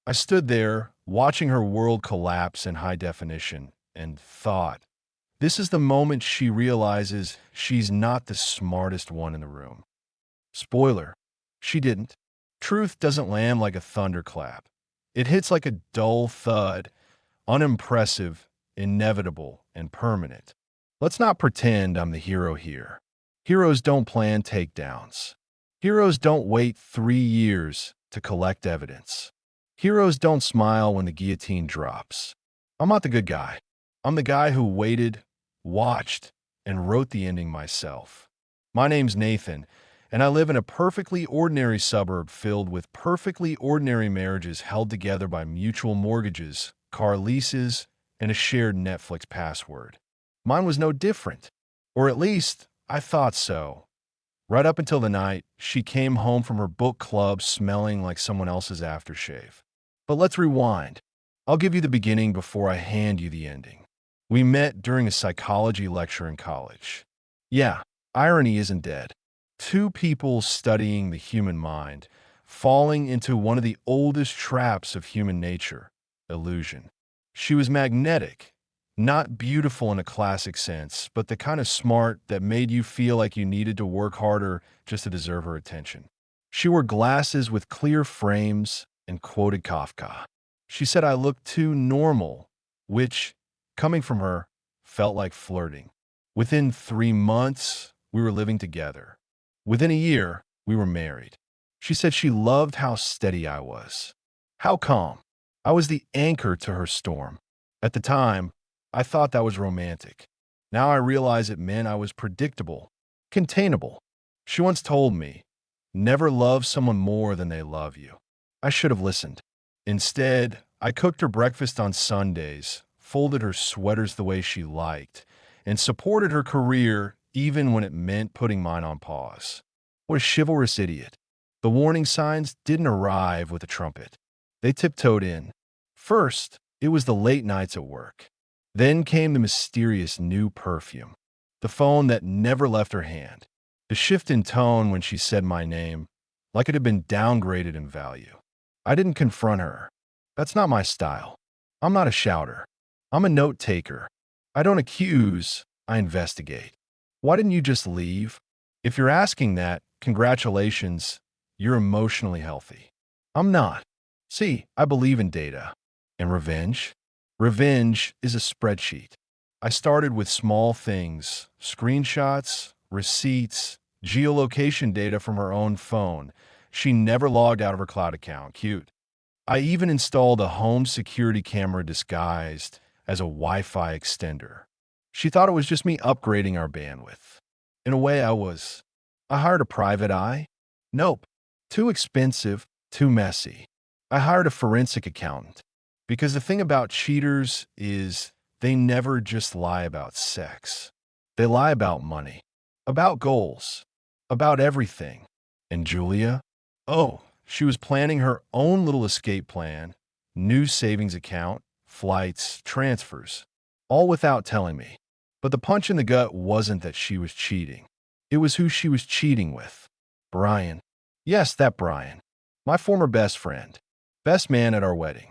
I stood there, watching her world collapse in high definition, and thought, this is the moment she realizes she's not the smartest one in the room. Spoiler, she didn't. Truth doesn't land like a thunderclap. It hits like a dull thud, unimpressive, inevitable, and permanent. Let's not pretend I'm the hero here. Heroes don't plan takedowns. Heroes don't wait 3 years to collect evidence. Heroes don't smile when the guillotine drops. I'm not the good guy. I'm the guy who waited, watched, and wrote the ending myself. My name's Nathan, and I live in a perfectly ordinary suburb filled with perfectly ordinary marriages held together by mutual mortgages, car leases, and a shared Netflix password. Mine was no different, or at least I thought so. Right up until the night she came home from her book club smelling like someone else's aftershave. But let's rewind. I'll give you the beginning before I hand you the ending. We met during a psychology lecture in college. Yeah, irony isn't dead. Two people studying the human mind, falling into one of the oldest traps of human nature, illusion. She was magnetic, not beautiful in a classic sense, but the kind of smart that made you feel like you needed to work harder just to deserve her attention. She wore glasses with clear frames and quoted Kafka. She said I looked too normal, which, coming from her, felt like flirting. Within 3 months, we were living together. Within a year, we were married. She said she loved how steady I was, how calm. I was the anchor to her storm. At the time, I thought that was romantic. Now I realize it meant I was predictable, containable. She once told me, never love someone more than they love you. I should have listened. Instead, I cooked her breakfast on Sundays, folded her sweaters the way she liked, and supported her career even when it meant putting mine on pause. What a chivalrous idiot. The warning signs didn't arrive with a trumpet. They tiptoed in. First, it was the late nights at work. Then came the mysterious new perfume, the phone that never left her hand, the shift in tone when she said my name, like it had been downgraded in value. I didn't confront her. That's not my style. I'm not a shouter. I'm a note taker. I don't accuse, I investigate. Why didn't you just leave? If you're asking that, congratulations, you're emotionally healthy. I'm not. See, I believe in data. And revenge? Revenge is a spreadsheet. I started with small things, screenshots, receipts, geolocation data from her own phone. She never logged out of her cloud account. Cute. I even installed a home security camera disguised as a Wi-Fi extender. She thought it was just me upgrading our bandwidth. In a way, I was. I hired a private eye. Nope. Too expensive, too messy. I hired a forensic accountant. Because the thing about cheaters is they never just lie about sex. They lie about money, about goals, about everything. And Julia? Oh, she was planning her own little escape plan, new savings account, flights, transfers, all without telling me. But the punch in the gut wasn't that she was cheating. It was who she was cheating with. Brian. Yes, that Brian. My former best friend. Best man at our wedding.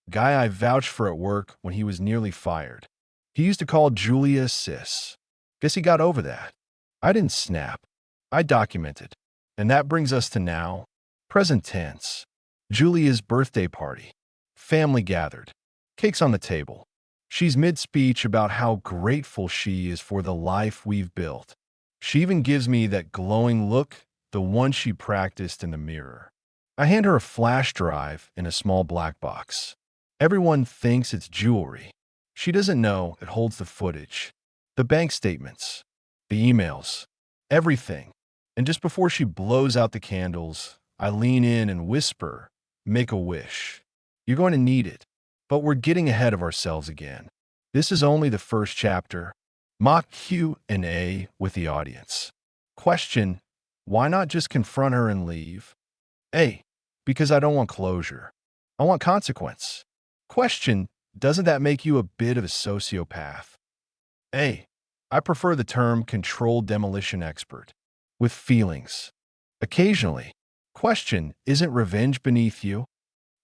Guy I vouched for at work when he was nearly fired. He used to call Julia sis. Guess he got over that. I didn't snap. I documented. And that brings us to now. Present tense. Julia's birthday party. Family gathered. Cake's on the table. She's mid-speech about how grateful she is for the life we've built. She even gives me that glowing look, the one she practiced in the mirror. I hand her a flash drive in a small black box. Everyone thinks it's jewelry. She doesn't know it holds the footage, the bank statements, the emails, everything. And just before she blows out the candles, I lean in and whisper, make a wish. You're going to need it. But we're getting ahead of ourselves again. This is only the first chapter. Mock Q&A with the audience. Question, why not just confront her and leave? A, because I don't want closure. I want consequence. Question, doesn't that make you a bit of a sociopath? A, I prefer the term controlled demolition expert. With feelings. Occasionally. Question, isn't revenge beneath you?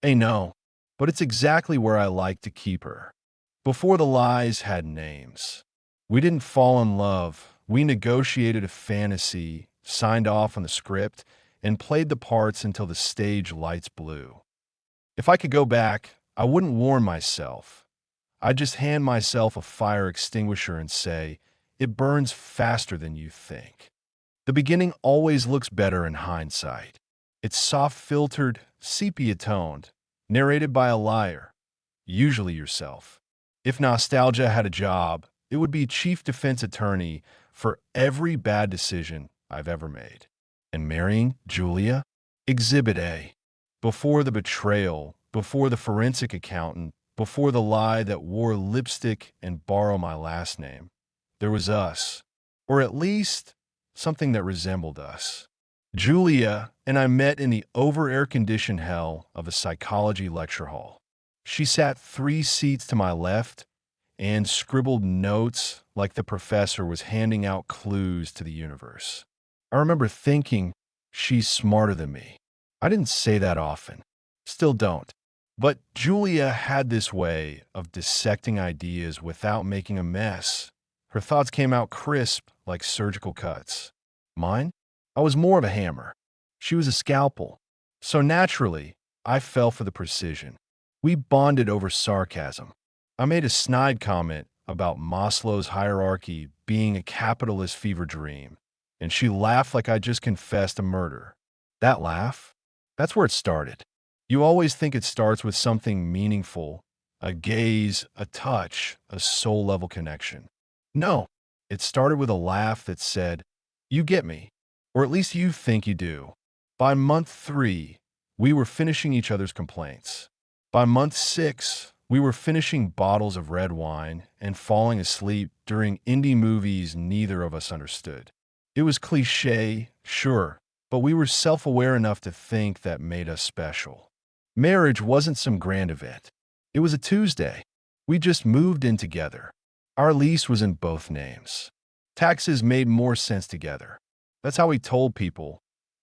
A, no. but it's exactly where I like to keep her. Before the lies had names. We didn't fall in love. We negotiated a fantasy, signed off on the script, and played the parts until the stage lights blew. If I could go back, I wouldn't warn myself. I'd just hand myself a fire extinguisher and say, it burns faster than you think. The beginning always looks better in hindsight. It's soft-filtered, sepia-toned, narrated by a liar, usually yourself. If nostalgia had a job, it would be chief defense attorney for every bad decision I've ever made. And marrying Julia? Exhibit A. Before the betrayal, before the forensic accountant, before the lie that wore lipstick and borrowed my last name, there was us. Or at least, something that resembled us. Julia and I met in the over-air-conditioned hell of a psychology lecture hall. She sat 3 seats to my left and scribbled notes like the professor was handing out clues to the universe. I remember thinking, she's smarter than me. I didn't say that often. Still don't. But Julia had this way of dissecting ideas without making a mess. Her thoughts came out crisp like surgical cuts. Mine? I was more of a hammer. She was a scalpel. So naturally, I fell for the precision. We bonded over sarcasm. I made a snide comment about Maslow's hierarchy being a capitalist fever dream, and she laughed like I just confessed a murder. That laugh? That's where it started. You always think it starts with something meaningful, a gaze, a touch, a soul-level connection. No, it started with a laugh that said, you get me, or at least you think you do. By month 3, we were finishing each other's complaints. By month 6, we were finishing bottles of red wine and falling asleep during indie movies neither of us understood. It was cliché, sure, but we were self-aware enough to think that made us special. Marriage wasn't some grand event. It was a Tuesday. We just moved in together. Our lease was in both names. Taxes made more sense together. That's how we told people.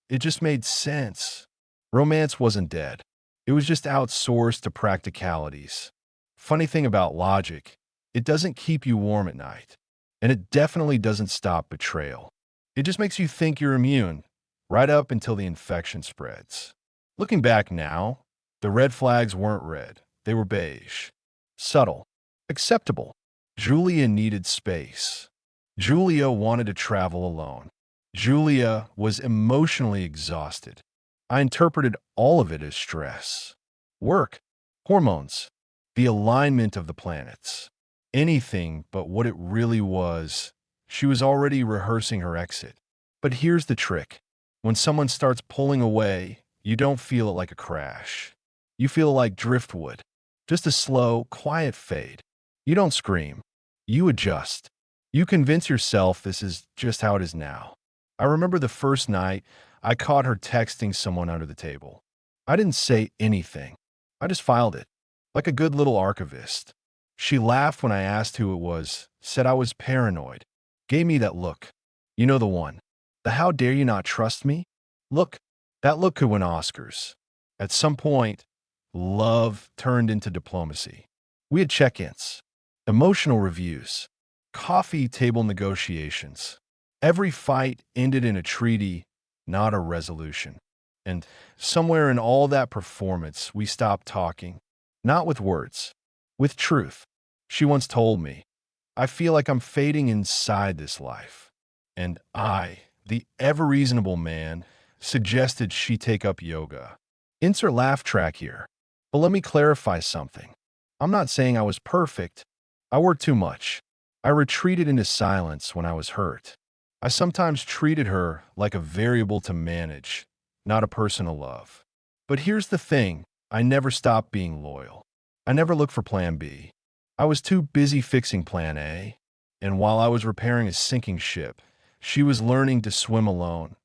It just made sense. Romance wasn't dead. It was just outsourced to practicalities. Funny thing about logic, it doesn't keep you warm at night. And it definitely doesn't stop betrayal. It just makes you think you're immune, right up until the infection spreads. Looking back now, the red flags weren't red. They were beige. Subtle. Acceptable. Julia needed space. Julia wanted to travel alone. Julia was emotionally exhausted. I interpreted all of it as stress. Work. Hormones. The alignment of the planets. Anything but what it really was. She was already rehearsing her exit. But here's the trick. When someone starts pulling away, you don't feel it like a crash. You feel like driftwood. Just a slow, quiet fade. You don't scream. You adjust. You convince yourself this is just how it is now. I remember the first night I caught her texting someone under the table. I didn't say anything. I just filed it, like a good little archivist. She laughed when I asked who it was, said I was paranoid, gave me that look. You know the one. The how dare you not trust me? Look, that look could win Oscars. At some point, love turned into diplomacy. We had check-ins, emotional reviews, coffee table negotiations. Every fight ended in a treaty, not a resolution. And somewhere in all that performance, we stopped talking. Not with words, with truth. She once told me, I feel like I'm fading inside this life. And I, the ever-reasonable man, suggested she take up yoga. Insert laugh track here. But let me clarify something. I'm not saying I was perfect. I worked too much. I retreated into silence when I was hurt. I sometimes treated her like a variable to manage, not a person to love. But here's the thing, I never stopped being loyal. I never looked for plan B. I was too busy fixing plan A. And while I was repairing a sinking ship, she was learning to swim alone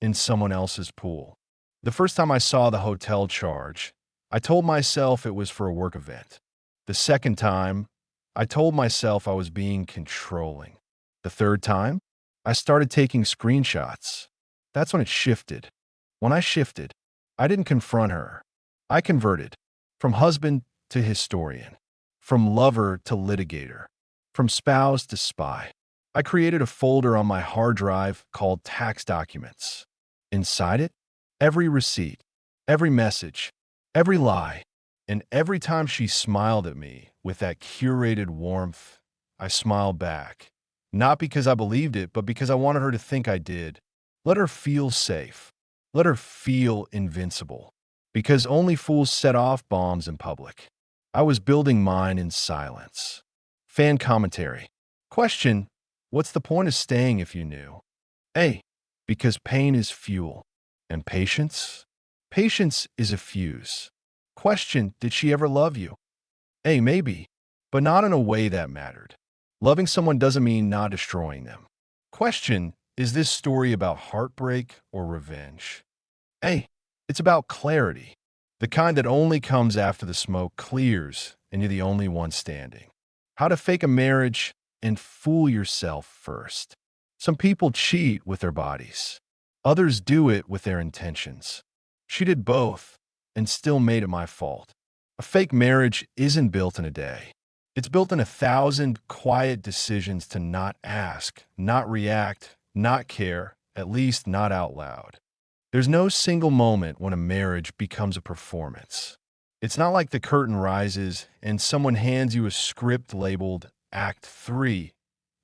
in someone else's pool. The first time I saw the hotel charge, I told myself it was for a work event. The second time, I told myself I was being controlling. The third time, I started taking screenshots. That's when it shifted. When I shifted, I didn't confront her. I converted. From husband to historian, from lover to litigator, from spouse to spy. I created a folder on my hard drive called tax documents. Inside it, every receipt, every message, every lie, and every time she smiled at me with that curated warmth, I smiled back. Not because I believed it, but because I wanted her to think I did. Let her feel safe. Let her feel invincible. Because only fools set off bombs in public. I was building mine in silence. Fan commentary. Question: what's the point of staying if you knew? A. Because pain is fuel. And patience? Patience is a fuse. Question: did she ever love you? A. Maybe, but not in a way that mattered. Loving someone doesn't mean not destroying them. Question: is this story about heartbreak or revenge? A. It's about clarity, the kind that only comes after the smoke clears and you're the only one standing. How to fake a marriage and fool yourself first. Some people cheat with their bodies. Others do it with their intentions. She did both and still made it my fault. A fake marriage isn't built in a day. It's built in 1,000 quiet decisions to not ask, not react, not care, at least not out loud. There's no single moment when a marriage becomes a performance. It's not like the curtain rises and someone hands you a script labeled Act 3,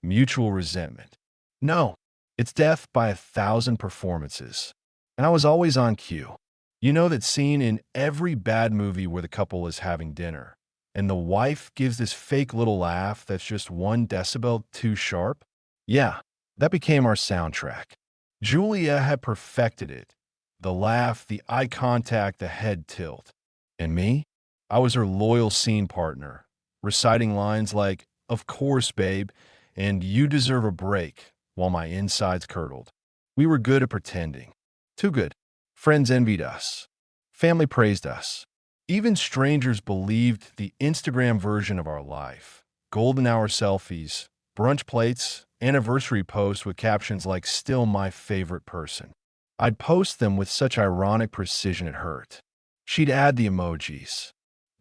Mutual Resentment. No, it's death by 1,000 performances. And I was always on cue. You know that scene in every bad movie where the couple is having dinner, and the wife gives this fake little laugh that's just 1 decibel too sharp? Yeah, that became our soundtrack. Julia had perfected it. The laugh, the eye contact, the head tilt. And me? I was her loyal scene partner, reciting lines like, "Of course, babe," and "You deserve a break," while my insides curdled. We were good at pretending. Too good. Friends envied us. Family praised us. Even strangers believed the Instagram version of our life. Golden hour selfies, brunch plates, anniversary posts with captions like "Still my favorite person." I'd post them with such ironic precision it hurt. She'd add the emojis.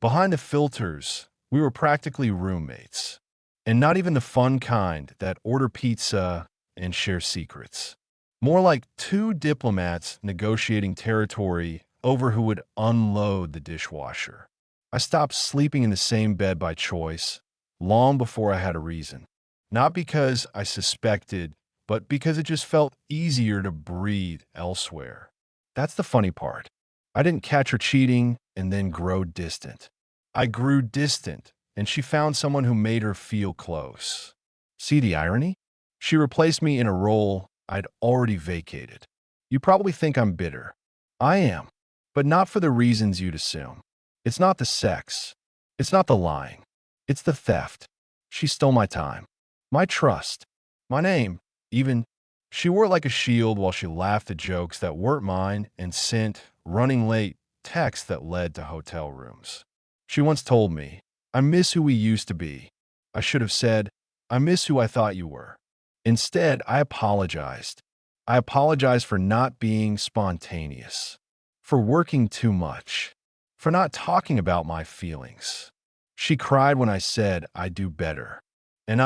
Behind the filters, we were practically roommates. And not even the fun kind that order pizza and share secrets. More like two diplomats negotiating territory over who would unload the dishwasher. I stopped sleeping in the same bed by choice, long before I had a reason. Not because I suspected, but because it just felt easier to breathe elsewhere. That's the funny part. I didn't catch her cheating and then grow distant. I grew distant, and she found someone who made her feel close. See the irony? She replaced me in a role I'd already vacated. You probably think I'm bitter. I am, but not for the reasons you'd assume. It's not the sex. It's not the lying. It's the theft. She stole my time, my trust, my name, even. She wore it like a shield while she laughed at jokes that weren't mine and sent, running late, texts that led to hotel rooms. She once told me, "I miss who we used to be." I should have said, "I miss who I thought you were." Instead, I apologized. I apologized for not being spontaneous, for working too much, for not talking about my feelings. She cried when I said I'd do better. And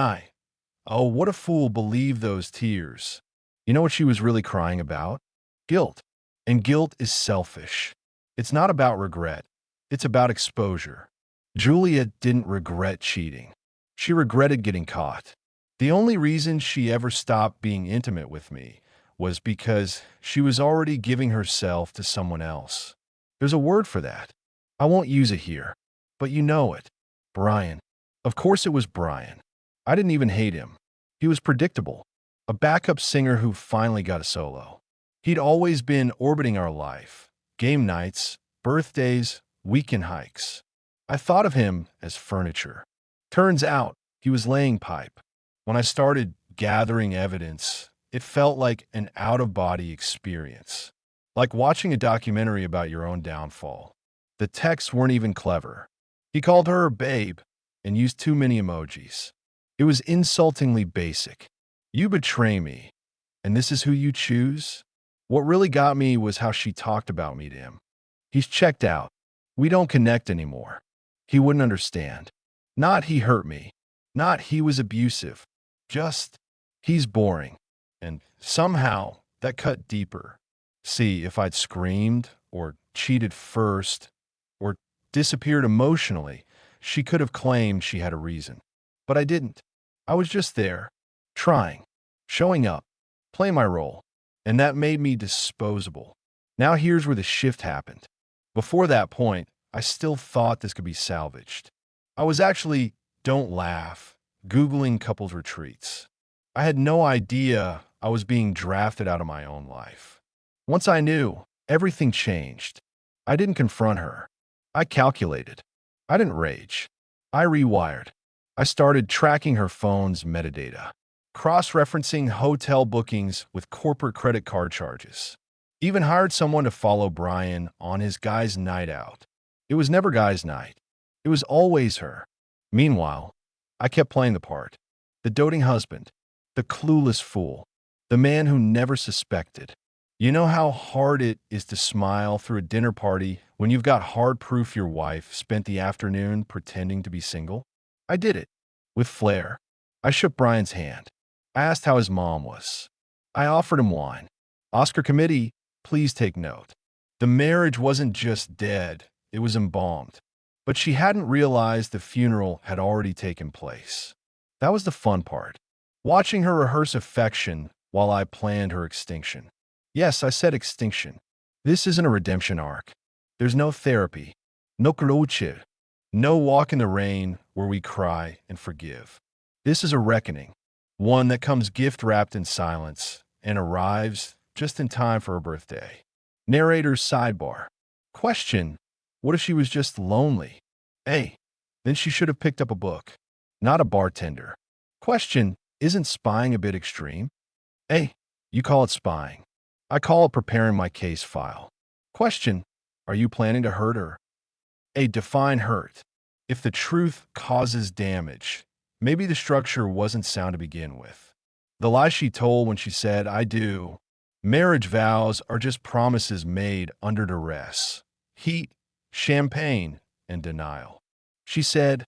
oh, what a fool, believed those tears. You know what she was really crying about? Guilt. And guilt is selfish. It's not about regret. It's about exposure. Julia didn't regret cheating. She regretted getting caught. The only reason she ever stopped being intimate with me was because she was already giving herself to someone else. There's a word for that. I won't use it here, but you know it. Brian. Of course it was Brian. I didn't even hate him. He was predictable. A backup singer who finally got a solo. He'd always been orbiting our life. Game nights, birthdays, weekend hikes. I thought of him as furniture. Turns out, he was laying pipe. When I started gathering evidence, it felt like an out-of-body experience. Like watching a documentary about your own downfall. The texts weren't even clever. He called her babe and used too many emojis. It was insultingly basic. You betray me, and this is who you choose? What really got me was how she talked about me to him. He's checked out. We don't connect anymore. He wouldn't understand. Not he hurt me. Not he was abusive. Just he's boring. And somehow that cut deeper. See, if I'd screamed or cheated first or disappeared emotionally, she could have claimed she had a reason. But I didn't. I was just there, trying, showing up, playing my role. And that made me disposable. Now here's where the shift happened. Before that point, I still thought this could be salvaged. I was actually, don't laugh, Googling couples retreats. I had no idea I was being drafted out of my own life. Once I knew, everything changed. I didn't confront her. I calculated. I didn't rage. I rewired. I started tracking her phone's metadata, cross-referencing hotel bookings with corporate credit card charges. Even hired someone to follow Brian on his guy's night out. It was never guy's night. It was always her. Meanwhile, I kept playing the part. The doting husband. The clueless fool. The man who never suspected. You know how hard it is to smile through a dinner party when you've got hard proof your wife spent the afternoon pretending to be single? I did it. With flair. I shook Brian's hand. I asked how his mom was. I offered him wine. Oscar committee, please take note. The marriage wasn't just dead, it was embalmed. But she hadn't realized the funeral had already taken place. That was the fun part. Watching her rehearse affection while I planned her extinction. Yes, I said extinction. This isn't a redemption arc. There's no therapy, no closure, no walk in the rain where we cry and forgive. This is a reckoning, one that comes gift-wrapped in silence and arrives just in time for her birthday. Narrator's sidebar. Question, what if she was just lonely? Hey, then she should have picked up a book, not a bartender. Question, isn't spying a bit extreme? Hey, you call it spying. I call it preparing my case file. Question, are you planning to hurt her? A define hurt. If the truth causes damage, maybe the structure wasn't sound to begin with. The lie she told when she said, I do. Marriage vows are just promises made under duress. Heat, champagne, and denial. She said,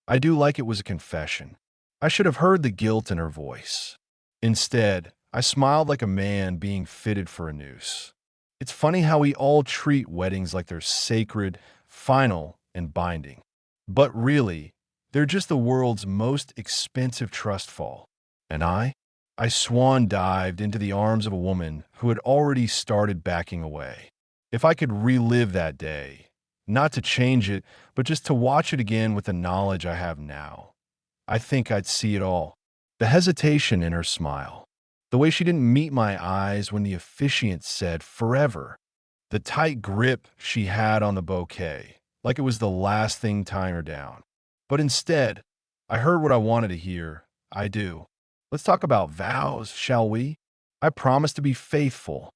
I do like it was a confession. I should have heard the guilt in her voice. Instead, I smiled like a man being fitted for a noose. It's funny how we all treat weddings like they're sacred, final, and binding. But really, they're just the world's most expensive trust fall. And I swan dived into the arms of a woman who had already started backing away. If I could relive that day, not to change it, but just to watch it again with the knowledge I have now, I think I'd see it all. The hesitation in her smile. The way she didn't meet my eyes when the officiant said forever. The tight grip she had on the bouquet, like it was the last thing tying her down. But instead, I heard what I wanted to hear. I do. Let's talk about vows, shall we? I promise to be faithful.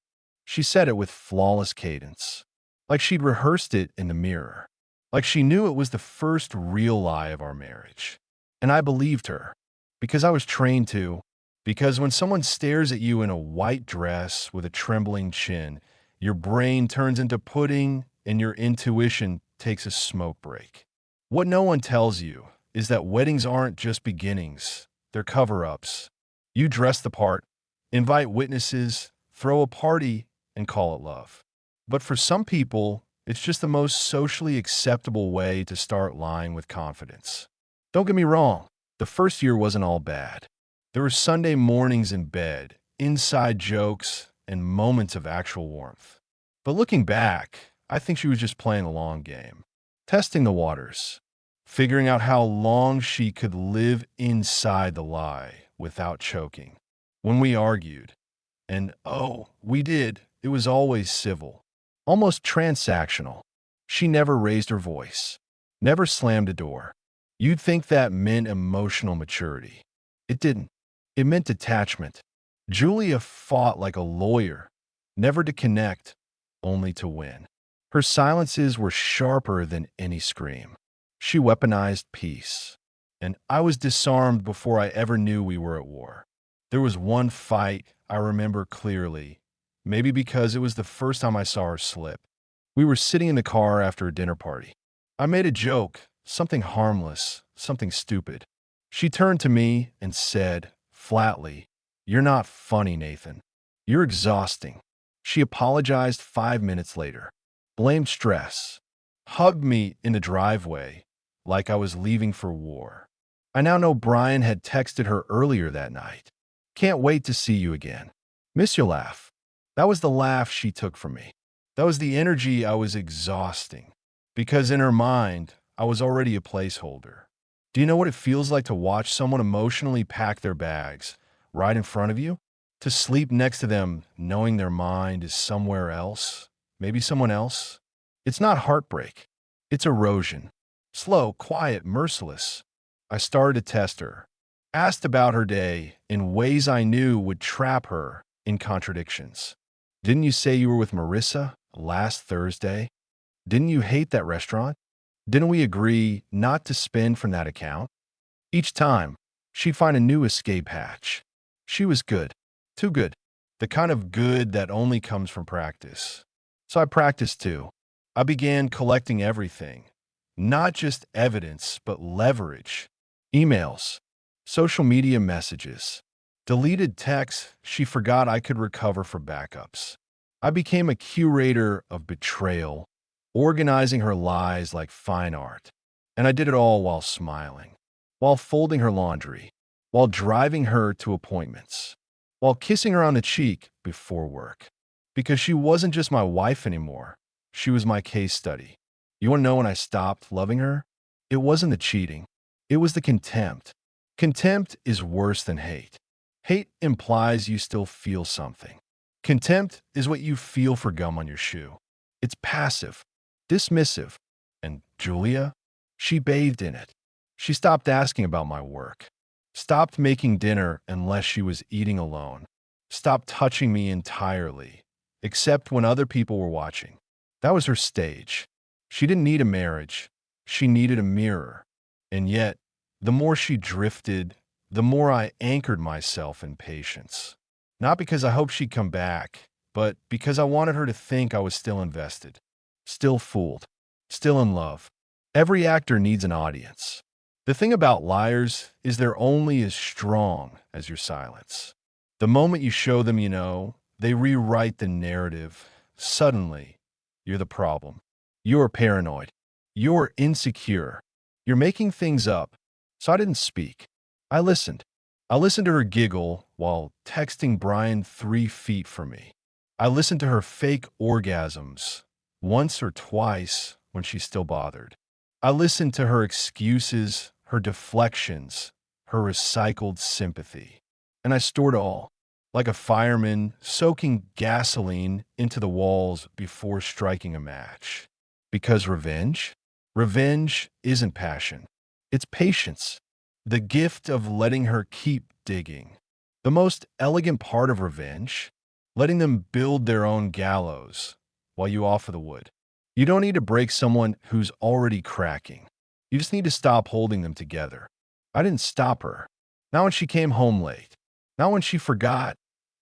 She said it with flawless cadence, like she'd rehearsed it in the mirror, like she knew it was the first real lie of our marriage. And I believed her, because I was trained to. Because when someone stares at you in a white dress with a trembling chin, your brain turns into pudding and your intuition takes a smoke break. What no one tells you is that weddings aren't just beginnings, they're cover-ups. You dress the part, invite witnesses, throw a party, and call it love. But for some people, it's just the most socially acceptable way to start lying with confidence. Don't get me wrong, the first year wasn't all bad. There were Sunday mornings in bed, inside jokes, and moments of actual warmth. But looking back, I think she was just playing a long game, testing the waters, figuring out how long she could live inside the lie without choking. When we argued, and oh, we did, it was always civil, almost transactional. She never raised her voice, never slammed a door. You'd think that meant emotional maturity. It didn't. It meant detachment. Julia fought like a lawyer, never to connect, only to win. Her silences were sharper than any scream. She weaponized peace. And I was disarmed before I ever knew we were at war. There was one fight I remember clearly, maybe because it was the first time I saw her slip. We were sitting in the car after a dinner party. I made a joke, something harmless, something stupid. She turned to me and said, flatly, "You're not funny, Nathan. You're exhausting." She apologized 5 minutes later, blamed stress, hugged me in the driveway like I was leaving for war. I now know Brian had texted her earlier that night. "Can't wait to see you again. Miss your laugh." That was the laugh she took from me. That was the energy I was exhausting. Because in her mind, I was already a placeholder. Do you know what it feels like to watch someone emotionally pack their bags right in front of you? To sleep next to them knowing their mind is somewhere else? Maybe someone else? It's not heartbreak. It's erosion. Slow, quiet, merciless. I started to test her. Asked about her day in ways I knew would trap her in contradictions. "Didn't you say you were with Marissa last Thursday? Didn't you hate that restaurant? Didn't we agree not to spend from that account?" Each time, she'd find a new escape hatch. She was good. Too good. The kind of good that only comes from practice. So I practiced too. I began collecting everything. Not just evidence, but leverage. Emails, social media messages, deleted texts she forgot I could recover for backups. I became a curator of betrayal, organizing her lies like fine art. And I did it all while smiling, while folding her laundry, while driving her to appointments, while kissing her on the cheek before work. Because she wasn't just my wife anymore. She was my case study. You want to know when I stopped loving her? It wasn't the cheating. It was the contempt. Contempt is worse than hate. Hate implies you still feel something. Contempt is what you feel for gum on your shoe. It's passive, dismissive. And Julia? She bathed in it. She stopped asking about my work, stopped making dinner unless she was eating alone, stopped touching me entirely, except when other people were watching. That was her stage. She didn't need a marriage. She needed a mirror. And yet, the more she drifted, the more I anchored myself in patience. Not because I hoped she'd come back, but because I wanted her to think I was still invested, still fooled, still in love. Every actor needs an audience. The thing about liars is they're only as strong as your silence. The moment you show them you know, they rewrite the narrative. Suddenly, you're the problem. You're paranoid. You're insecure. You're making things up. So I didn't speak. I listened. I listened to her giggle while texting Brian 3 feet from me. I listened to her fake orgasms once or twice when she still bothered. I listened to her excuses, her deflections, her recycled sympathy. And I stored it all, like a fireman soaking gasoline into the walls before striking a match. Because revenge? Revenge isn't passion. It's patience. The gift of letting her keep digging. The most elegant part of revenge? Letting them build their own gallows while you offer the wood. You don't need to break someone who's already cracking. You just need to stop holding them together. I didn't stop her. Not when she came home late. Not when she forgot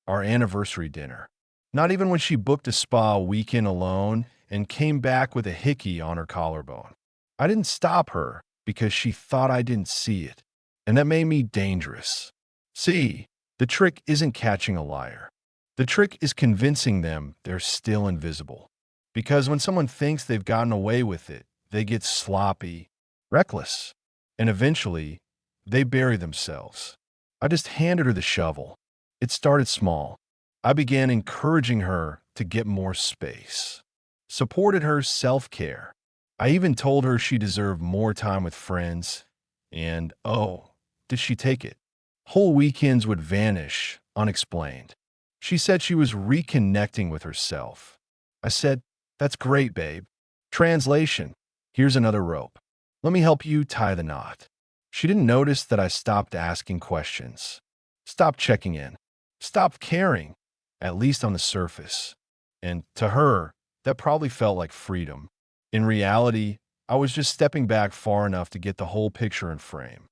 our anniversary dinner. Not even when she booked a spa weekend alone and came back with a hickey on her collarbone. I didn't stop her because she thought I didn't see it. And that made me dangerous. See, the trick isn't catching a liar. The trick is convincing them they're still invisible. Because when someone thinks they've gotten away with it, they get sloppy, reckless, and eventually they bury themselves. I just handed her the shovel. It started small. I began encouraging her to get more space, supported her self-care. I even told her she deserved more time with friends. And oh, did she take it? Whole weekends would vanish unexplained. She said she was reconnecting with herself. I said, "That's great, babe." Translation: here's another rope. Let me help you tie the knot. She didn't notice that I stopped asking questions, stopped checking in, stopped caring, at least on the surface. And to her, that probably felt like freedom. In reality, I was just stepping back far enough to get the whole picture in frame.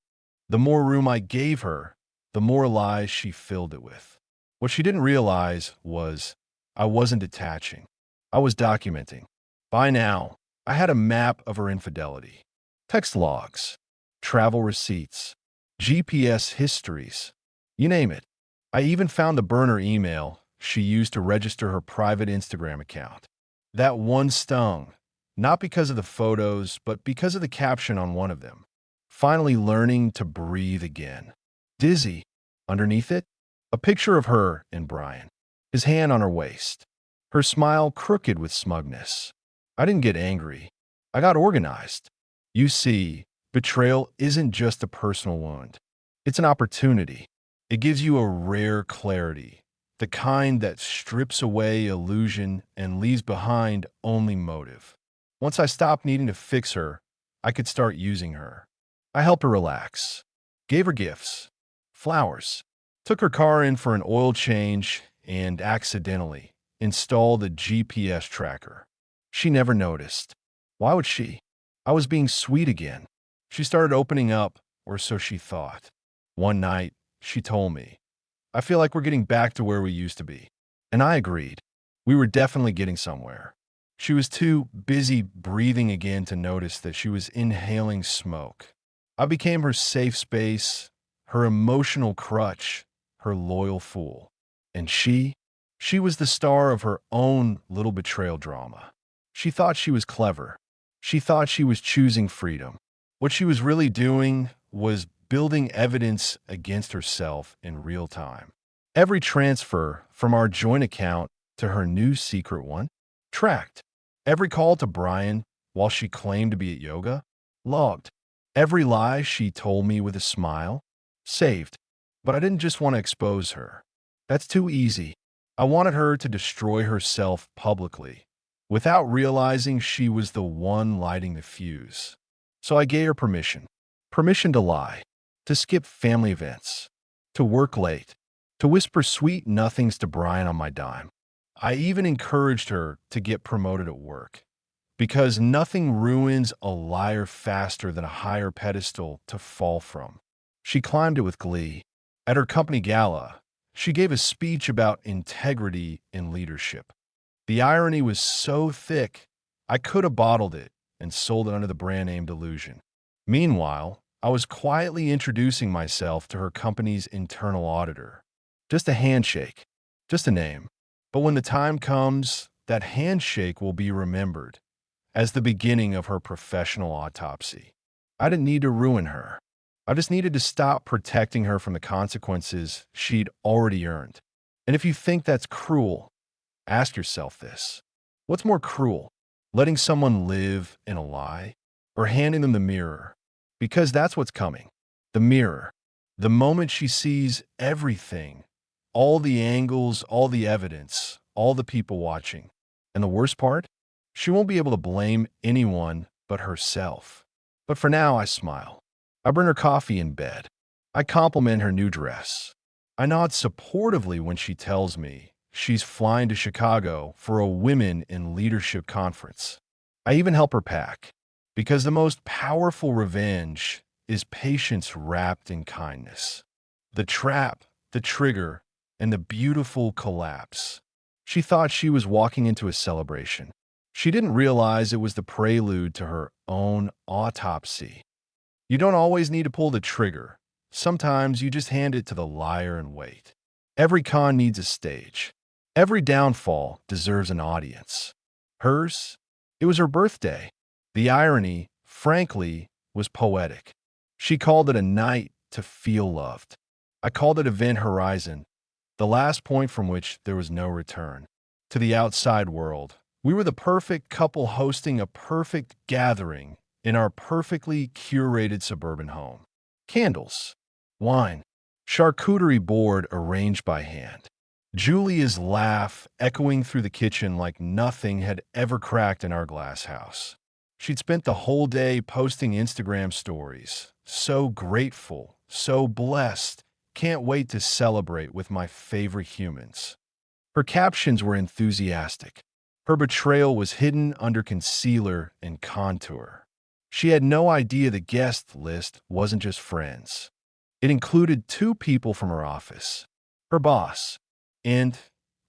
The more room I gave her, the more lies she filled it with. What she didn't realize was I wasn't detaching. I was documenting. By now, I had a map of her infidelity. Text logs, travel receipts, GPS histories, you name it. I even found the burner email she used to register her private Instagram account. That one stung, not because of the photos, but because of the caption on one of them. Finally learning to breathe again. Dizzy. Underneath it, a picture of her and Brian, his hand on her waist, her smile crooked with smugness. I didn't get angry. I got organized. You see, betrayal isn't just a personal wound. It's an opportunity. It gives you a rare clarity, the kind that strips away illusion and leaves behind only motive. Once I stopped needing to fix her, I could start using her. I helped her relax, gave her gifts, flowers, took her car in for an oil change, and accidentally installed a GPS tracker. She never noticed. Why would she? I was being sweet again. She started opening up, or so she thought. One night, she told me, I feel like we're getting back to where we used to be. And I agreed. We were definitely getting somewhere. She was too busy breathing again to notice that she was inhaling smoke. I became her safe space, her emotional crutch, her loyal fool. And she was the star of her own little betrayal drama. She thought she was clever. She thought she was choosing freedom. What she was really doing was building evidence against herself in real time. Every transfer from our joint account to her new secret one, tracked. Every call to Brian while she claimed to be at yoga, logged. Every lie she told me with a smile, saved. But I didn't just want to expose her. That's too easy. I wanted her to destroy herself publicly, without realizing she was the one lighting the fuse. So I gave her permission. Permission to lie, to skip family events, to work late, to whisper sweet nothings to Brian on my dime. I even encouraged her to get promoted at work, because nothing ruins a liar faster than a higher pedestal to fall from. She climbed it with glee. At her company gala, she gave a speech about integrity in leadership. The irony was so thick, I could have bottled it and sold it under the brand name Delusion. Meanwhile, I was quietly introducing myself to her company's internal auditor. Just a handshake, just a name. But when the time comes, that handshake will be remembered as the beginning of her professional autopsy. I didn't need to ruin her. I just needed to stop protecting her from the consequences she'd already earned. And if you think that's cruel, ask yourself this. What's more cruel, letting someone live in a lie or handing them the mirror? Because that's what's coming. The mirror. The moment she sees everything, all the angles, all the evidence, all the people watching. And the worst part? She won't be able to blame anyone but herself. But for now, I smile. I bring her coffee in bed. I compliment her new dress. I nod supportively when she tells me she's flying to Chicago for a Women in Leadership conference. I even help her pack, because the most powerful revenge is patience wrapped in kindness. The trap, the trigger, and the beautiful collapse. She thought she was walking into a celebration. She didn't realize it was the prelude to her own autopsy. You don't always need to pull the trigger. Sometimes you just hand it to the liar and wait. Every con needs a stage. Every downfall deserves an audience. Hers? It was her birthday. The irony, frankly, was poetic. She called it a night to feel loved. I called it Event Horizon, the last point from which there was no return. To the outside world, we were the perfect couple hosting a perfect gathering in our perfectly curated suburban home. Candles, wine, charcuterie board arranged by hand. Julia's laugh echoing through the kitchen like nothing had ever cracked in our glass house. She'd spent the whole day posting Instagram stories. So grateful, so blessed, can't wait to celebrate with my favorite humans. Her captions were enthusiastic. Her betrayal was hidden under concealer and contour. She had no idea the guest list wasn't just friends. It included 2 people from her office, her boss, and,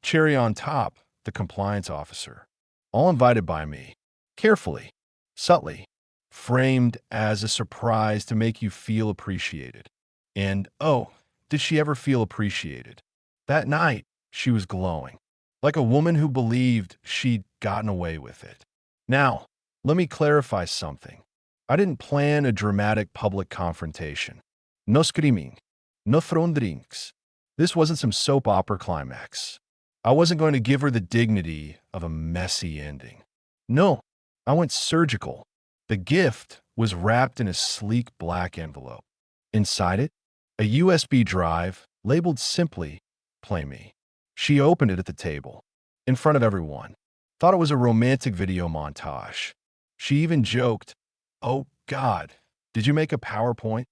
cherry on top, the compliance officer, all invited by me. carefully, subtly, framed as a surprise to make you feel appreciated. And, oh, did she ever feel appreciated? That night, she was glowing, like a woman who believed she'd gotten away with it. Now, let me clarify something. I didn't plan a dramatic public confrontation. No screaming, no throwing drinks. This wasn't some soap opera climax. I wasn't going to give her the dignity of a messy ending. No, I went surgical. The gift was wrapped in a sleek black envelope. Inside it, a USB drive labeled simply, Play Me. She opened it at the table, in front of everyone. Thought it was a romantic video montage. She even joked, "Oh, God, did you make a PowerPoint?"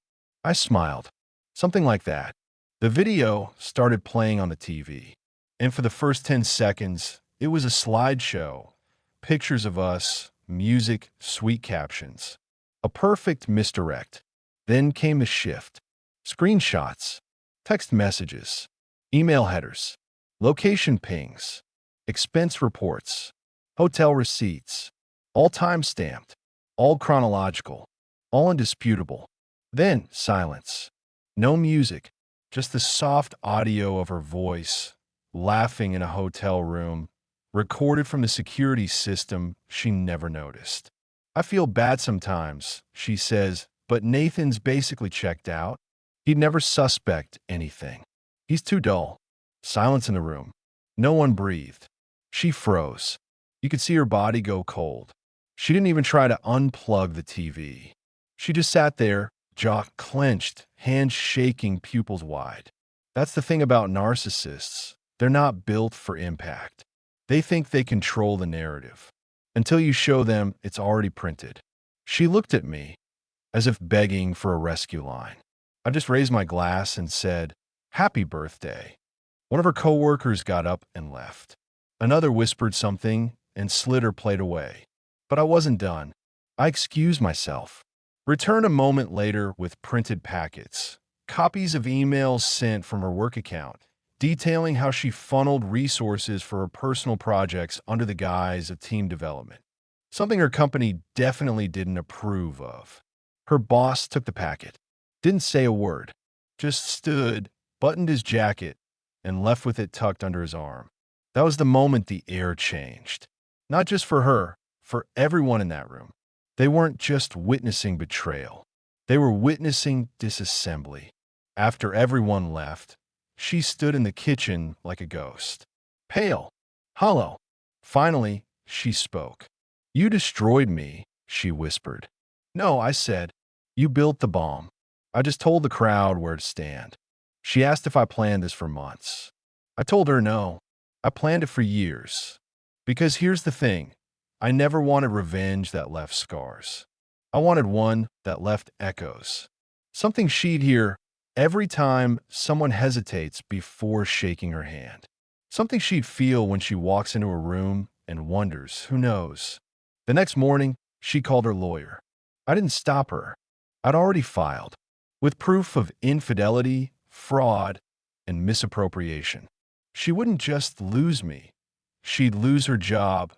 I smiled. Something like that. The video started playing on the TV, and for the first 10 seconds, it was a slideshow. Pictures of us, music, sweet captions. A perfect misdirect. Then came the shift. Screenshots, text messages, email headers, location pings, expense reports, hotel receipts, all time-stamped, all chronological, all indisputable. Then silence. No music, just the soft audio of her voice, laughing in a hotel room, recorded from the security system she never noticed. I feel bad sometimes, she says, but Nathan's basically checked out. He'd never suspect anything. He's too dull. Silence in the room. No one breathed. She froze. You could see her body go cold. She didn't even try to unplug the TV. She just sat there, jaw clenched, hands shaking, pupils wide. That's the thing about narcissists. They're not built for impact. They think they control the narrative. Until you show them it's already printed. She looked at me, as if begging for a rescue line. I just raised my glass and said, "Happy birthday." One of her coworkers got up and left. Another whispered something and slid her plate away. But I wasn't done. I excused myself. Returned a moment later with printed packets, copies of emails sent from her work account, detailing how she funneled resources for her personal projects under the guise of team development. Something her company definitely didn't approve of. Her boss took the packet, didn't say a word, just stood, buttoned his jacket, and left with it tucked under his arm. That was the moment the air changed. Not just for her, for everyone in that room. They weren't just witnessing betrayal. They were witnessing disassembly. After everyone left, she stood in the kitchen like a ghost. Pale, hollow. Finally, she spoke. "You destroyed me," she whispered. "No," I said. "You built the bomb." I just told the crowd where to stand. She asked if I planned this for months. I told her no. I planned it for years. Because here's the thing. I never wanted revenge that left scars. I wanted one that left echoes. Something she'd hear every time someone hesitates before shaking her hand. Something she'd feel when she walks into a room and wonders, who knows? The next morning, she called her lawyer. I didn't stop her. I'd already filed, with proof of infidelity, fraud, and misappropriation. She wouldn't just lose me. She'd lose her job,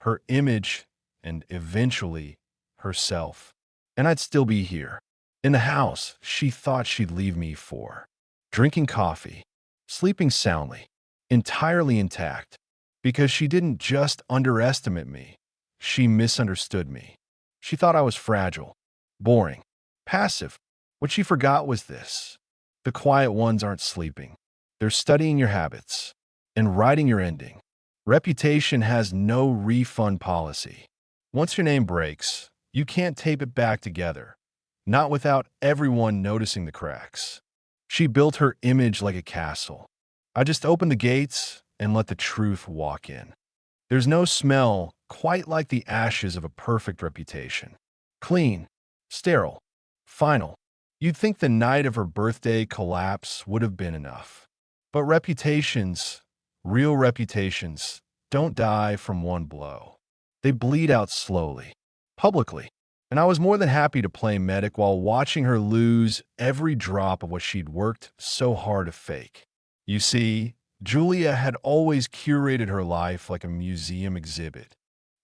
her image, and eventually, herself. And I'd still be here, in the house she thought she'd leave me for, drinking coffee, sleeping soundly, entirely intact, because she didn't just underestimate me, she misunderstood me. She thought I was fragile, boring, passive. What she forgot was this. The quiet ones aren't sleeping. They're studying your habits and writing your ending. Reputation has no refund policy. Once your name breaks, you can't tape it back together, not without everyone noticing the cracks. She built her image like a castle. I just opened the gates and let the truth walk in. There's no smell quite like the ashes of a perfect reputation. Clean, sterile, final. You'd think the night of her birthday collapse would have been enough. But reputations, real reputations, don't die from one blow. They bleed out slowly, publicly. And I was more than happy to play medic while watching her lose every drop of what she'd worked so hard to fake. You see, Julia had always curated her life like a museum exhibit.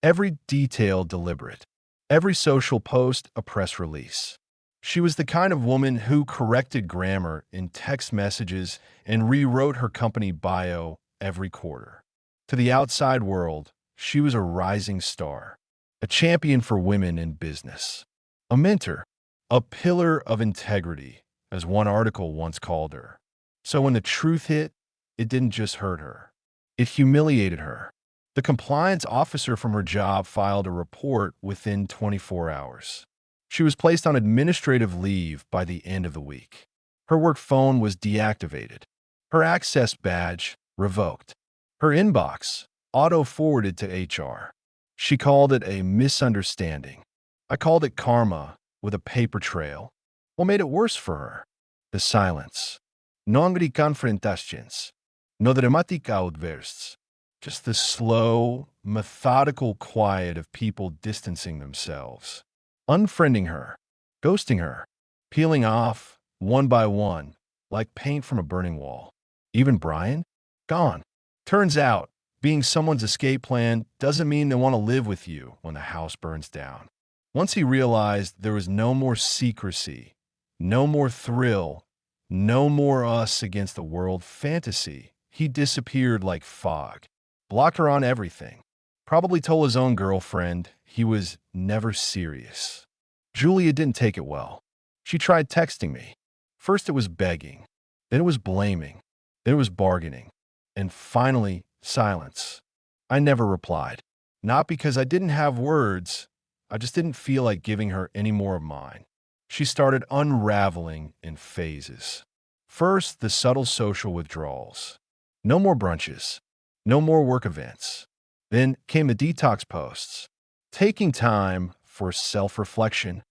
Every detail deliberate. Every social post a press release. She was the kind of woman who corrected grammar in text messages and rewrote her company bio every quarter. To the outside world, she was a rising star, a champion for women in business, a mentor, a pillar of integrity, as one article once called her. So when the truth hit, it didn't just hurt her. It humiliated her. The compliance officer from her job filed a report within 24 hours. She was placed on administrative leave by the end of the week. Her work phone was deactivated. Her access badge revoked. Her inbox auto-forwarded to HR. She called it a misunderstanding. I called it karma with a paper trail. What made it worse for her? The silence. No angry confrontations. No dramatic outbursts. Just the slow, methodical quiet of people distancing themselves, unfriending her, ghosting her, peeling off one by one, like paint from a burning wall. Even Brian? Gone. Turns out, being someone's escape plan doesn't mean they want to live with you when the house burns down. Once he realized there was no more secrecy, no more thrill, no more us against the world fantasy, he disappeared like fog. Blocked her on everything. Probably told his own girlfriend he was never serious. Julia didn't take it well. She tried texting me. First it was begging, then it was blaming, then it was bargaining, and finally, silence. I never replied. Not because I didn't have words, I just didn't feel like giving her any more of mine. She started unraveling in phases. First, the subtle social withdrawals. No more brunches. No more work events. Then came the detox posts, taking time for self-reflection,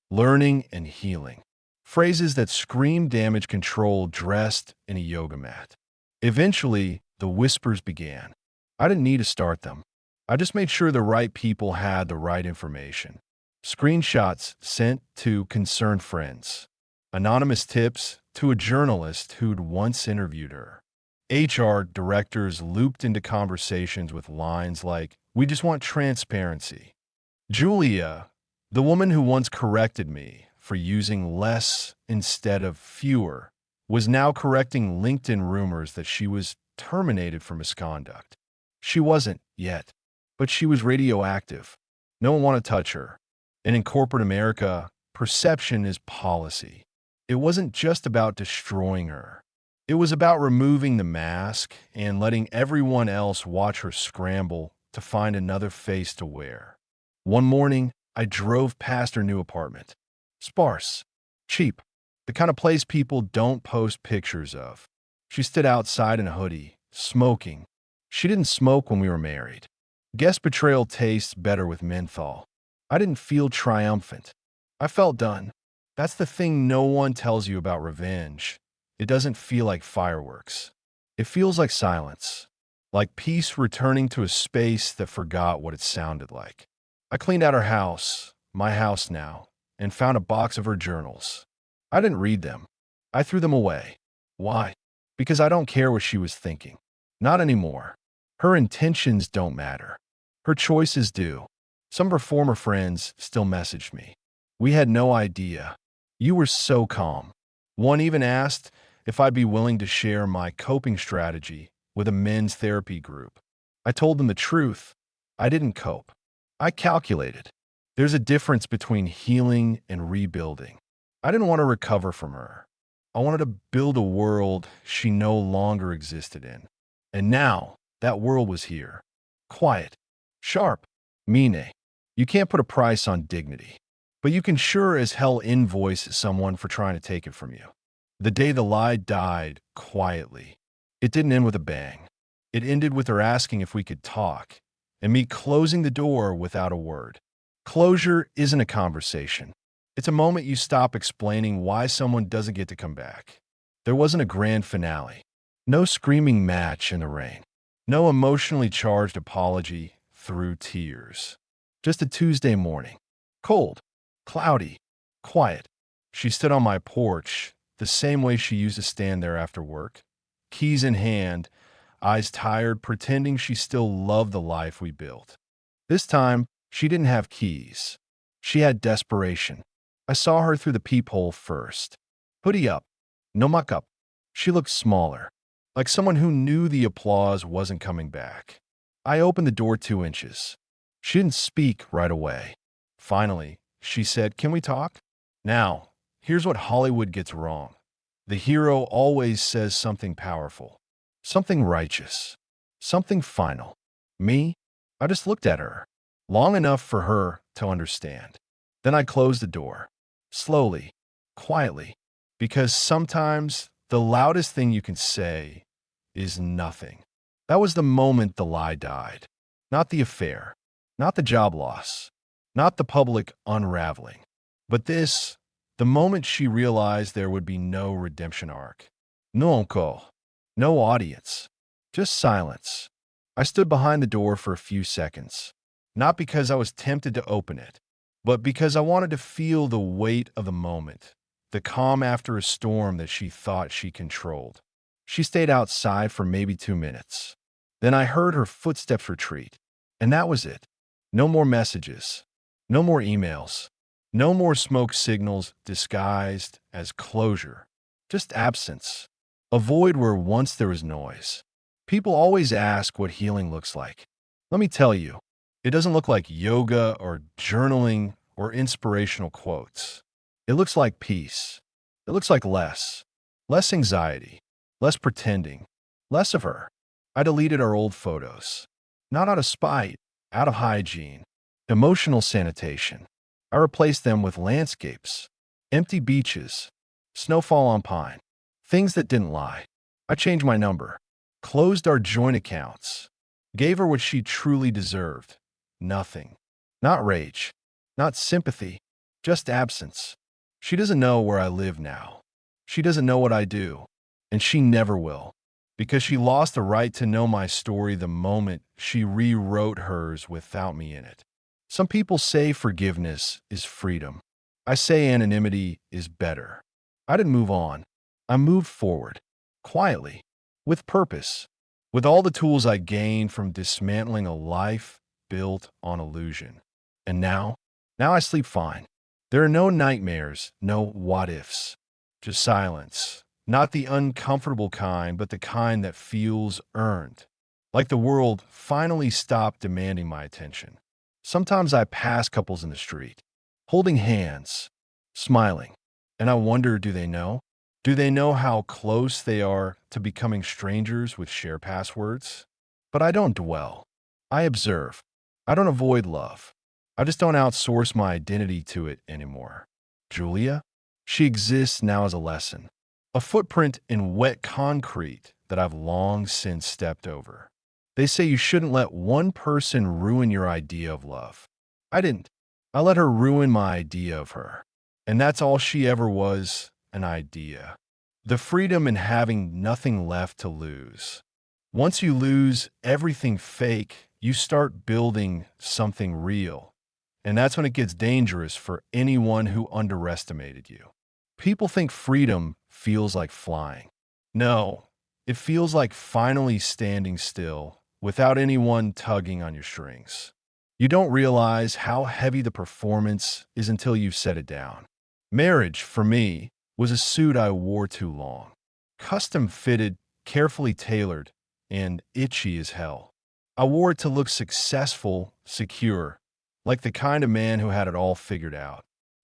learning and healing. Phrases that scream damage control dressed in a yoga mat. Eventually, the whispers began. I didn't need to start them. I just made sure the right people had the right information. Screenshots sent to concerned friends. Anonymous tips to a journalist who'd once interviewed her. HR directors looped into conversations with lines like, "We just want transparency." Julia, the woman who once corrected me for using less instead of fewer, was now correcting LinkedIn rumors that she was terminated for misconduct. She wasn't yet, but she was radioactive. No one wanted to touch her. And in corporate America, perception is policy. It wasn't just about destroying her. It was about removing the mask and letting everyone else watch her scramble to find another face to wear. One morning, I drove past her new apartment. Sparse, cheap, the kind of place people don't post pictures of. She stood outside in a hoodie, smoking. She didn't smoke when we were married. Guess betrayal tastes better with menthol. I didn't feel triumphant. I felt done. That's the thing no one tells you about revenge. It doesn't feel like fireworks. It feels like silence, like peace returning to a space that forgot what it sounded like. I cleaned out her house, my house now, and found a box of her journals. I didn't read them. I threw them away. Why? Because I don't care what she was thinking. Not anymore. Her intentions don't matter. Her choices do. Some of her former friends still messaged me. We had no idea. You were so calm. One even asked if I'd be willing to share my coping strategy with a men's therapy group. I told them the truth. I didn't cope. I calculated. There's a difference between healing and rebuilding. I didn't want to recover from her. I wanted to build a world she no longer existed in. And now, that world was here. Quiet. Sharp. Mean. You can't put a price on dignity. But you can sure as hell invoice someone for trying to take it from you. The day the lie died quietly. It didn't end with a bang. It ended with her asking if we could talk, and me closing the door without a word. Closure isn't a conversation. It's a moment you stop explaining why someone doesn't get to come back. There wasn't a grand finale. No screaming match in the rain. No emotionally charged apology through tears. Just a Tuesday morning. Cold. Cloudy. Quiet. She stood on my porch, the same way she used to stand there after work, keys in hand, eyes tired, pretending she still loved the life we built. This time, she didn't have keys. She had desperation. I saw her through the peephole first. Hoodie up. No muck-up. She looked smaller, like someone who knew the applause wasn't coming back. I opened the door 2 inches. She didn't speak right away. Finally, she said, "Can we talk?" Now, here's what Hollywood gets wrong. The hero always says something powerful, something righteous, something final. Me? I just looked at her, long enough for her to understand. Then I closed the door, slowly, quietly, because sometimes the loudest thing you can say is nothing. That was the moment the lie died. Not the affair, not the job loss, not the public unraveling, but this, the moment she realized there would be no redemption arc. No encore, no audience, just silence. I stood behind the door for a few seconds, not because I was tempted to open it, but because I wanted to feel the weight of the moment, the calm after a storm that she thought she controlled. She stayed outside for maybe 2 minutes. Then I heard her footsteps retreat, and that was it. No more messages, no more emails, no more smoke signals disguised as closure, just absence. A void where once there was noise. People always ask what healing looks like. Let me tell you, it doesn't look like yoga or journaling or inspirational quotes. It looks like peace. It looks like less anxiety, less pretending, less of her. I deleted our old photos, not out of spite, out of hygiene, emotional sanitation. I replaced them with landscapes, empty beaches, snowfall on pine, things that didn't lie. I changed my number, closed our joint accounts, gave her what she truly deserved. Nothing. Not rage, not sympathy, just absence. She doesn't know where I live now. She doesn't know what I do, and she never will, because she lost the right to know my story the moment she rewrote hers without me in it. Some people say forgiveness is freedom. I say anonymity is better. I didn't move on. I moved forward, quietly, with purpose, with all the tools I gained from dismantling a life built on illusion. And now I sleep fine. There are no nightmares, no what ifs, just silence. Not the uncomfortable kind, but the kind that feels earned. Like the world finally stopped demanding my attention. Sometimes I pass couples in the street, holding hands, smiling, and I wonder, do they know? Do they know how close they are to becoming strangers with shared passwords? But I don't dwell. I observe. I don't avoid love. I just don't outsource my identity to it anymore. Julia? She exists now as a lesson, a footprint in wet concrete that I've long since stepped over. They say you shouldn't let one person ruin your idea of love. I didn't. I let her ruin my idea of her. And that's all she ever was, an idea. The freedom in having nothing left to lose. Once you lose everything fake, you start building something real. And that's when it gets dangerous for anyone who underestimated you. People think freedom feels like flying. No, it feels like finally standing still without anyone tugging on your strings. You don't realize how heavy the performance is until you've set it down. Marriage, for me, was a suit I wore too long. Custom fitted, carefully tailored, and itchy as hell. I wore it to look successful, secure, like the kind of man who had it all figured out.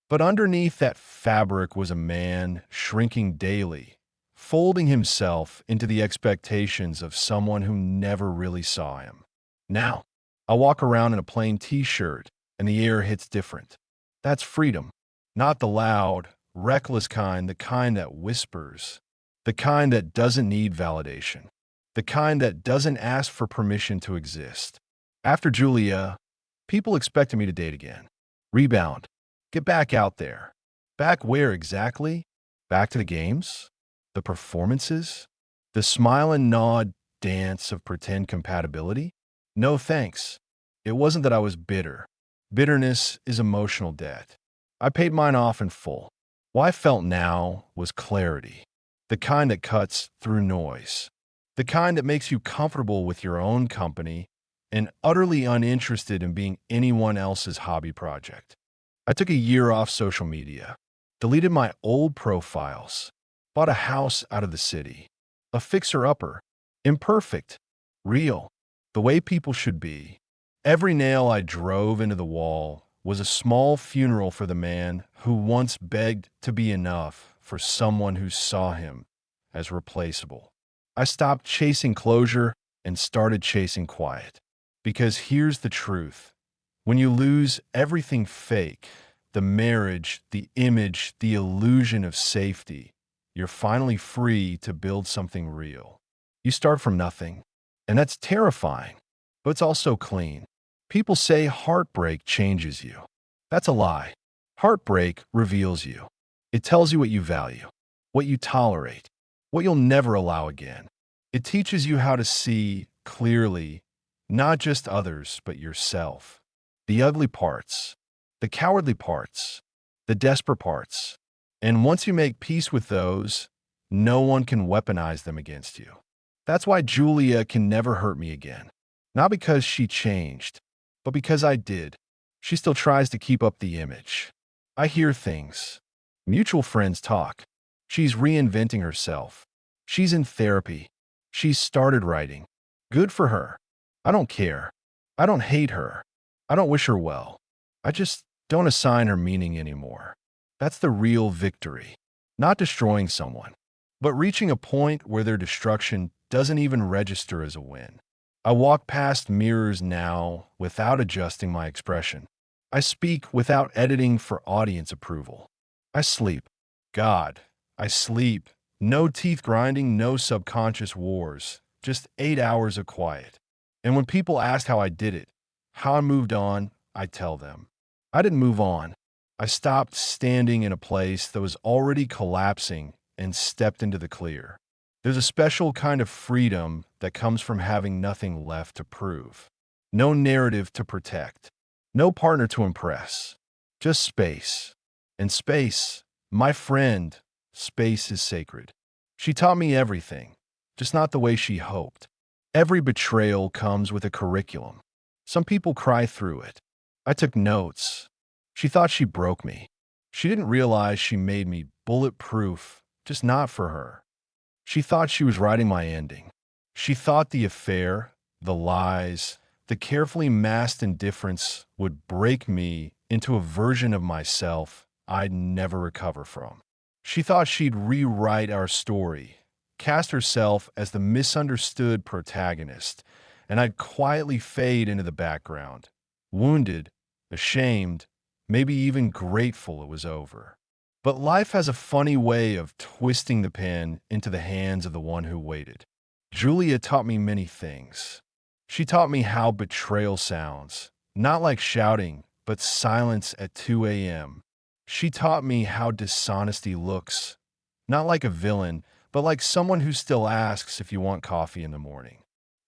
But underneath that fabric was a man shrinking daily, folding himself into the expectations of someone who never really saw him. Now, I walk around in a plain t-shirt and the air hits different. That's freedom. Not the loud, reckless kind, the kind that whispers, the kind that doesn't need validation, the kind that doesn't ask for permission to exist. After Julia, people expected me to date again. Rebound. Get back out there. Back where exactly? Back to the games? The performances? The smile and nod dance of pretend compatibility? No thanks. It wasn't that I was bitter. Bitterness is emotional debt. I paid mine off in full. What I felt now was clarity. The kind that cuts through noise. The kind that makes you comfortable with your own company and utterly uninterested in being anyone else's hobby project. I took a year off social media, deleted my old profiles, bought a house out of the city, a fixer-upper, imperfect, real, the way people should be. Every nail I drove into the wall was a small funeral for the man who once begged to be enough for someone who saw him as replaceable. I stopped chasing closure and started chasing quiet. Because here's the truth. When you lose everything fake, the marriage, the image, the illusion of safety, you're finally free to build something real. You start from nothing, and that's terrifying, but it's also clean. People say heartbreak changes you. That's a lie. Heartbreak reveals you. It tells you what you value, what you tolerate, what you'll never allow again. It teaches you how to see clearly, not just others, but yourself. The ugly parts, the cowardly parts, the desperate parts. And once you make peace with those, no one can weaponize them against you. That's why Julia can never hurt me again. Not because she changed, but because I did. She still tries to keep up the image. I hear things. Mutual friends talk. She's reinventing herself. She's in therapy. She's started writing. Good for her. I don't care. I don't hate her. I don't wish her well. I just don't assign her meaning anymore. That's the real victory. Not destroying someone, but reaching a point where their destruction doesn't even register as a win. I walk past mirrors now without adjusting my expression. I speak without editing for audience approval. I sleep. God, I sleep. No teeth grinding, no subconscious wars. Just 8 hours of quiet. And when people ask how I did it, how I moved on, I tell them. I didn't move on. I stopped standing in a place that was already collapsing and stepped into the clear. There's a special kind of freedom that comes from having nothing left to prove. No narrative to protect. No partner to impress. Just space. And space, my friend, space is sacred. She taught me everything, just not the way she hoped. Every betrayal comes with a curriculum. Some people cry through it. I took notes. She thought she broke me. She didn't realize she made me bulletproof, just not for her. She thought she was writing my ending. She thought the affair, the lies, the carefully masked indifference would break me into a version of myself I'd never recover from. She thought she'd rewrite our story, cast herself as the misunderstood protagonist, and I'd quietly fade into the background, wounded, ashamed, maybe even grateful it was over. But life has a funny way of twisting the pen into the hands of the one who waited. Julia taught me many things. She taught me how betrayal sounds, not like shouting, but silence at 2 a.m. She taught me how dishonesty looks, not like a villain, but like someone who still asks if you want coffee in the morning.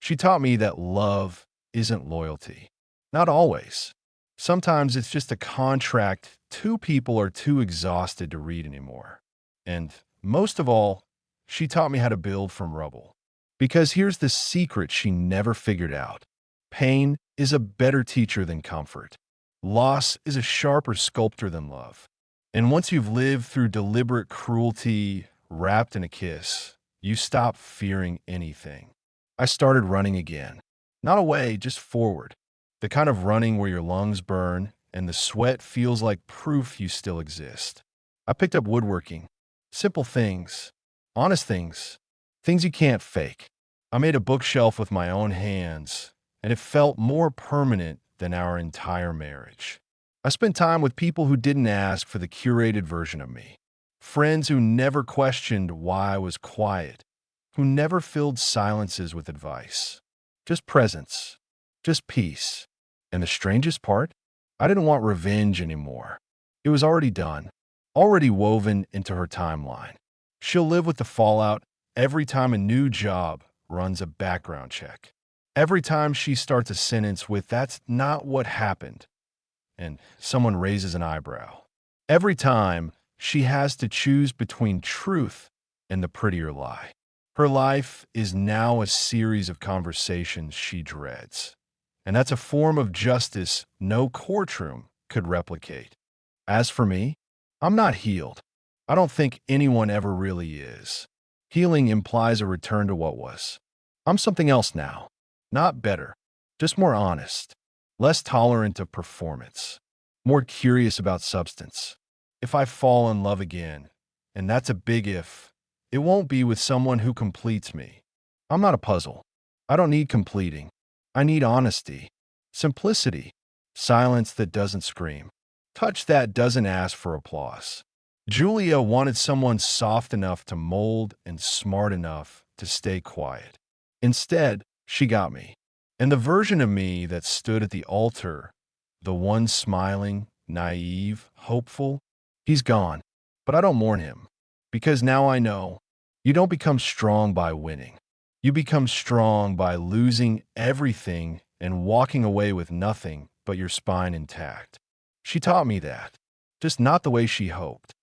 She taught me that love isn't loyalty. Not always. Sometimes it's just a contract two people are too exhausted to read anymore. And most of all, she taught me how to build from rubble. Because here's the secret she never figured out. Pain is a better teacher than comfort. Loss is a sharper sculptor than love. And once you've lived through deliberate cruelty wrapped in a kiss, you stop fearing anything. I started running again. Not away, just forward. The kind of running where your lungs burn and the sweat feels like proof you still exist. I picked up woodworking. Simple things. Honest things. Things you can't fake. I made a bookshelf with my own hands, and it felt more permanent than our entire marriage. I spent time with people who didn't ask for the curated version of me. Friends who never questioned why I was quiet, who never filled silences with advice. Just presence. Just peace. And the strangest part? I didn't want revenge anymore. It was already done, already woven into her timeline. She'll live with the fallout every time a new job runs a background check. Every time she starts a sentence with, "That's not what happened," and someone raises an eyebrow. Every time she has to choose between truth and the prettier lie. Her life is now a series of conversations she dreads. And that's a form of justice no courtroom could replicate. As for me, I'm not healed. I don't think anyone ever really is. Healing implies a return to what was. I'm something else now. Not better, just more honest, less tolerant of performance, more curious about substance. If I fall in love again, and that's a big if, it won't be with someone who completes me. I'm not a puzzle. I don't need completing. I need honesty, simplicity, silence that doesn't scream, touch that doesn't ask for applause. Julia wanted someone soft enough to mold and smart enough to stay quiet. Instead, she got me. And the version of me that stood at the altar, the one smiling, naive, hopeful, he's gone. But I don't mourn him. Because now I know you don't become strong by winning. You become strong by losing everything and walking away with nothing but your spine intact. She taught me that, just not the way she hoped.